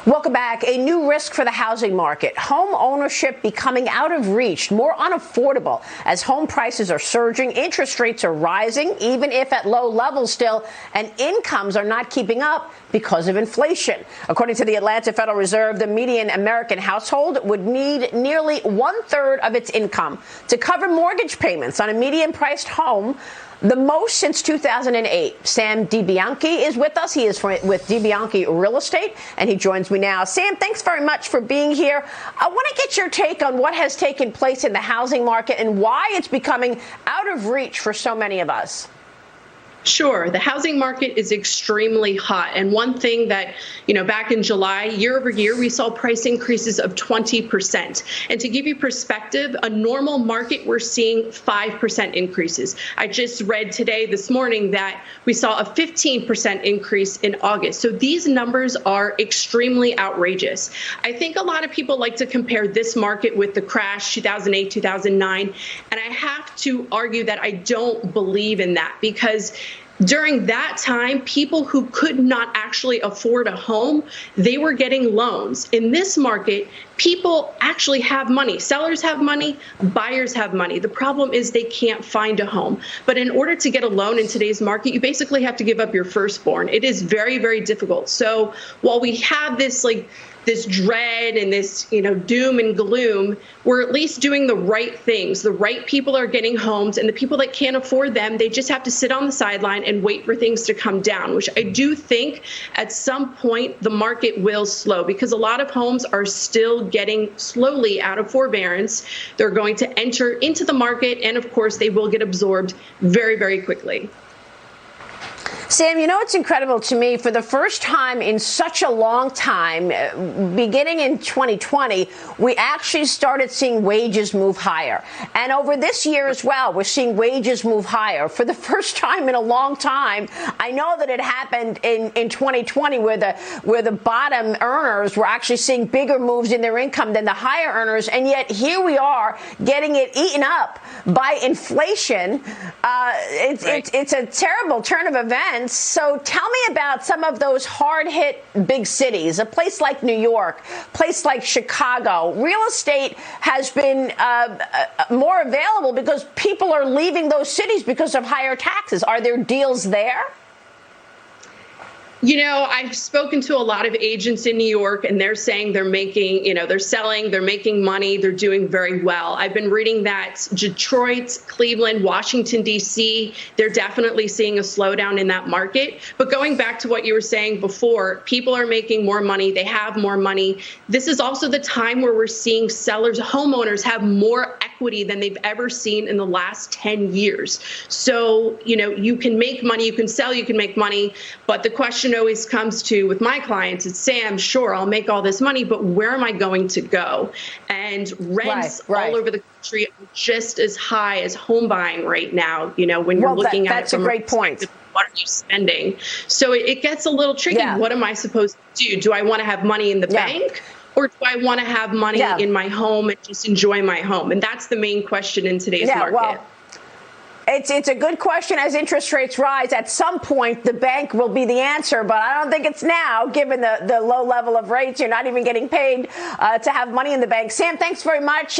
Welcome back. A new risk for the housing market. Home ownership becoming out of reach, more unaffordable as home prices are surging, interest rates are rising, even if at low levels still, and incomes are not keeping up because of inflation. According to the Atlanta Federal Reserve, the median American household would need nearly 1/3 of its income to cover mortgage payments on a median-priced home, the most since 2008. Sam DeBianchi is with us. He is with DeBianchi Real Estate, and he joins me now. Sam, thanks very much for being here. I want to get your take on what has taken place in the housing market and why it's becoming out of reach for so many of us. Sure. The housing market is extremely hot. And one thing that, back in July, year over year, we saw price increases of 20%. And to give you perspective, a normal market, we're seeing 5% increases. I just read this morning, that we saw a 15% increase in August. So these numbers are extremely outrageous. I think a lot of people like to compare this market with the crash 2008, 2009. And I have to argue that I don't believe in that, because during that time, people who could not actually afford a home, they were getting loans. In this market, people actually have money. Sellers have money, buyers have money. The problem is they can't find a home. But in order to get a loan in today's market, you basically have to give up your firstborn. It is very, very difficult. So while we have this dread and this, doom and gloom, we're at least doing the right things. The right people are getting homes, and the people that can't afford them, they just have to sit on the sideline and wait for things to come down, which I do think at some point the market will slow, because a lot of homes are still getting slowly out of forbearance. They're going to enter into the market, and of course they will get absorbed very, very quickly. Sam, it's incredible to me. For the first time in such a long time, beginning in 2020, we actually started seeing wages move higher. And over this year as well, we're seeing wages move higher. For the first time in a long time, I know that it happened in 2020 where the bottom earners were actually seeing bigger moves in their income than the higher earners. And yet here we are getting it eaten up by inflation. It's a terrible turn of events. So tell me about some of those hard-hit big cities, a place like New York, a place like Chicago. Real estate has been more available because people are leaving those cities because of higher taxes. Are there deals there? I've spoken to a lot of agents in New York, and they're saying they're making, they're selling, they're making money, they're doing very well. I've been reading that Detroit, Cleveland, Washington, D.C., they're definitely seeing a slowdown in that market. But going back to what you were saying before, people are making more money, they have more money. This is also the time where we're seeing sellers, homeowners have more equity than they've ever seen in the last 10 years. So, you can make money, you can sell, you can make money, but the question always comes to, with my clients, it's, Sam, sure, I'll make all this money, but where am I going to go? And rents all over the country are just as high as home buying right now, when you're looking at it from a great point. What are you spending? So it gets a little tricky. Yeah. What am I supposed to do? Do I want to have money in the bank? Or do I want to have money in my home and just enjoy my home? And that's the main question in today's market. Well, it's a good question. As interest rates rise, at some point, the bank will be the answer. But I don't think it's now, given the low level of rates. You're not even getting paid to have money in the bank. Sam, thanks very much.